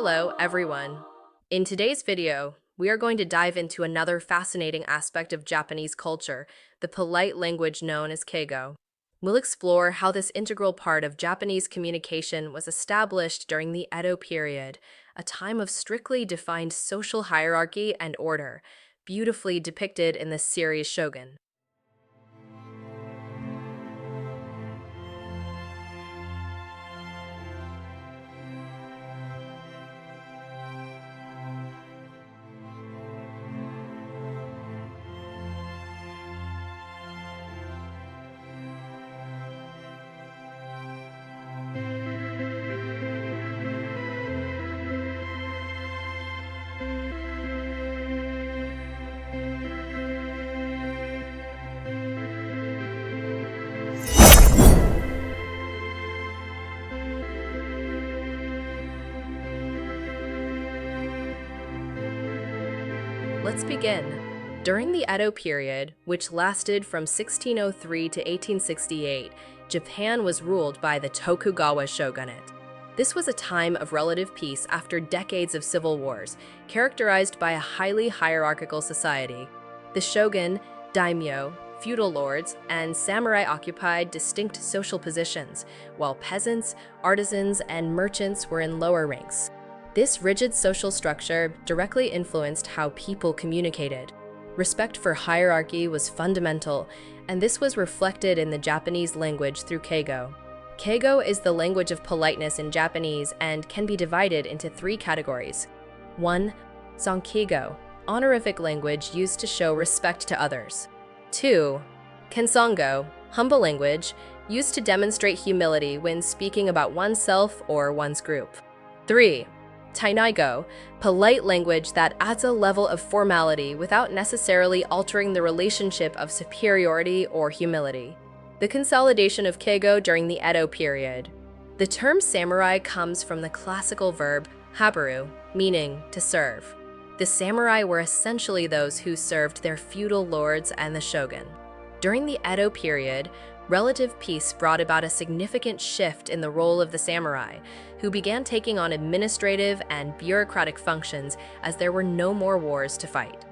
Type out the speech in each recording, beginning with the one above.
Hello, everyone. In today's video, we are going to dive into another fascinating aspect of Japanese culture, the polite language known as Keigo. We'll explore how this integral part of Japanese communication was established during the Edo period, a time of strictly defined social hierarchy and order, beautifully depicted in the series Shogun. Let's begin. During the Edo period, which lasted from 1603 to 1868, Japan was ruled by the Tokugawa shogunate. This was a time of relative peace after decades of civil wars, characterized by a highly hierarchical society. The shogun, daimyo, feudal lords, and samurai occupied distinct social positions, while peasants, artisans, and merchants were in lower ranks. This rigid social structure directly influenced how people communicated. Respect for hierarchy was fundamental, and this was reflected in the Japanese language through Keigo. Keigo is the language of politeness in Japanese and can be divided into three categories. 1. Sankigo, honorific language used to show respect to others. 2. Kensango, humble language, used to demonstrate humility when speaking about oneself or one's group. 3. Tainaigo, polite language that adds a level of formality without necessarily altering the relationship of superiority or humility. The consolidation of Keigo during the Edo period. The term samurai comes from the classical verb habaru, meaning to serve. The samurai were essentially those who served their feudal lords and the shogun. During the Edo period, relative peace brought about a significant shift in the role of the samurai, who began taking on administrative and bureaucratic functions as there were no more wars to fight.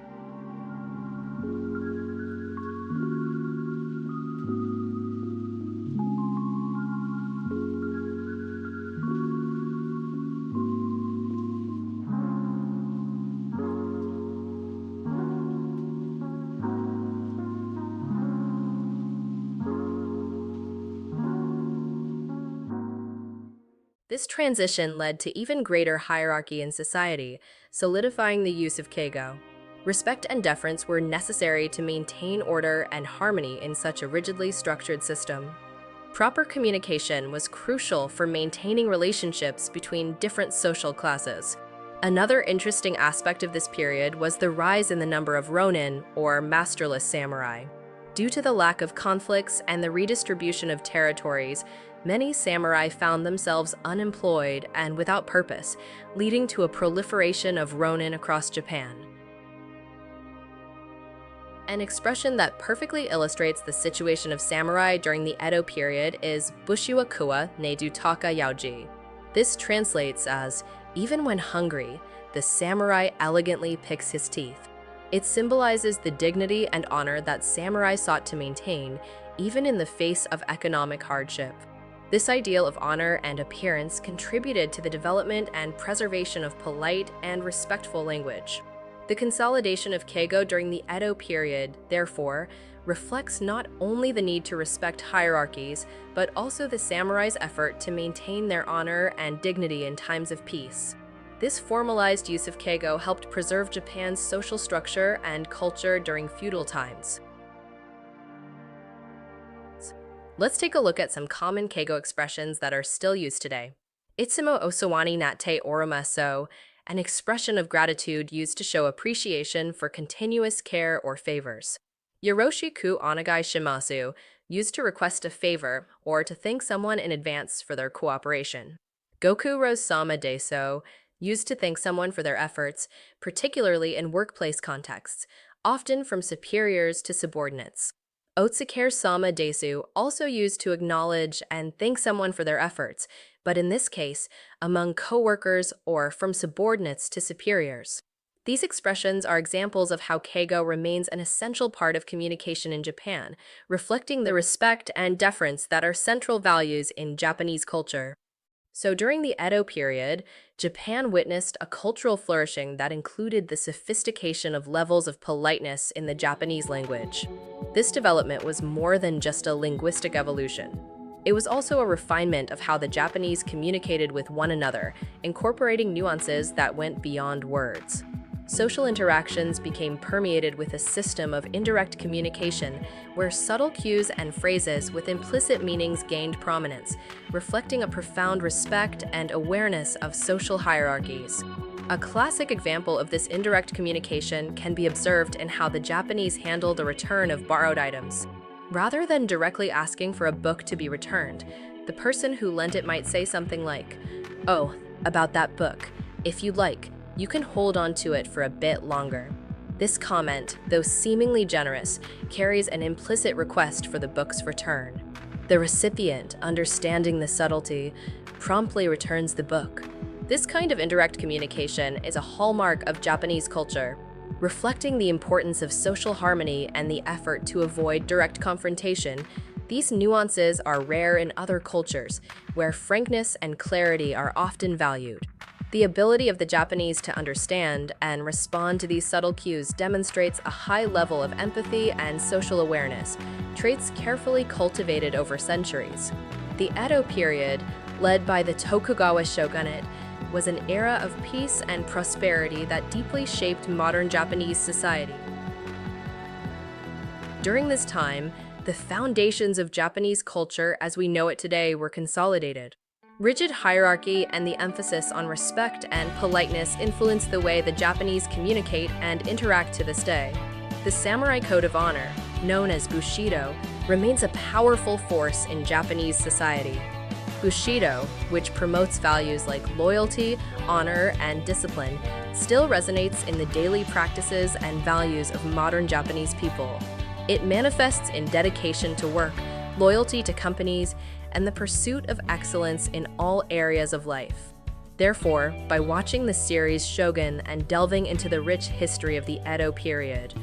This transition led to even greater hierarchy in society, solidifying the use of Keigo. Respect and deference were necessary to maintain order and harmony in such a rigidly structured system. Proper communication was crucial for maintaining relationships between different social classes. Another interesting aspect of this period was the rise in the number of ronin, or masterless samurai. Due to the lack of conflicts and the redistribution of territories, many samurai found themselves unemployed and without purpose, leading to a proliferation of ronin across Japan. An expression that perfectly illustrates the situation of samurai during the Edo period is Bushiwakua ne Dutaka Yaoji. This translates as, even when hungry, the samurai elegantly picks his teeth. It symbolizes the dignity and honor that samurai sought to maintain, even in the face of economic hardship. This ideal of honor and appearance contributed to the development and preservation of polite and respectful language. The consolidation of Keigo during the Edo period, therefore, reflects not only the need to respect hierarchies, but also the samurai's effort to maintain their honor and dignity in times of peace. This formalized use of Keigo helped preserve Japan's social structure and culture during feudal times. Let's take a look at some common Keigo expressions that are still used today. Itsumo osawani natte oromaso, an expression of gratitude used to show appreciation for continuous care or favors. Yoroshi ku onegai shimasu, used to request a favor or to thank someone in advance for their cooperation. Goku ro sama deso, used to thank someone for their efforts, particularly in workplace contexts, often from superiors to subordinates. Otsuker sama desu, also used to acknowledge and thank someone for their efforts, but in this case, among coworkers or from subordinates to superiors. These expressions are examples of how keigo remains an essential part of communication in Japan, reflecting the respect and deference that are central values in Japanese culture. So during the Edo period, Japan witnessed a cultural flourishing that included the sophistication of levels of politeness in the Japanese language. This development was more than just a linguistic evolution. It was also a refinement of how the Japanese communicated with one another, incorporating nuances that went beyond words. Social interactions became permeated with a system of indirect communication where subtle cues and phrases with implicit meanings gained prominence, reflecting a profound respect and awareness of social hierarchies. A classic example of this indirect communication can be observed in how the Japanese handle the return of borrowed items. Rather than directly asking for a book to be returned, the person who lent it might say something like, "Oh, about that book. If you'd like, you can hold on to it for a bit longer." This comment, though seemingly generous, carries an implicit request for the book's return. The recipient, understanding the subtlety, promptly returns the book. This kind of indirect communication is a hallmark of Japanese culture, reflecting the importance of social harmony and the effort to avoid direct confrontation. These nuances are rare in other cultures, where frankness and clarity are often valued. The ability of the Japanese to understand and respond to these subtle cues demonstrates a high level of empathy and social awareness, traits carefully cultivated over centuries. The Edo period, led by the Tokugawa shogunate, was an era of peace and prosperity that deeply shaped modern Japanese society. During this time, the foundations of Japanese culture as we know it today were consolidated. Rigid hierarchy and the emphasis on respect and politeness influence the way the Japanese communicate and interact to this day. The samurai code of honor, known as Bushido, remains a powerful force in Japanese society. Bushido, which promotes values like loyalty, honor, and discipline, still resonates in the daily practices and values of modern Japanese people. It manifests in dedication to work, loyalty to companies, and the pursuit of excellence in all areas of life. Therefore, by watching the series Shogun and delving into the rich history of the Edo period,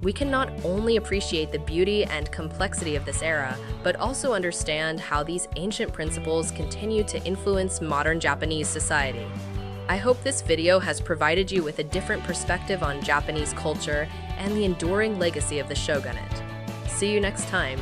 we can not only appreciate the beauty and complexity of this era, but also understand how these ancient principles continue to influence modern Japanese society. I hope this video has provided you with a different perspective on Japanese culture and the enduring legacy of the shogunate. See you next time.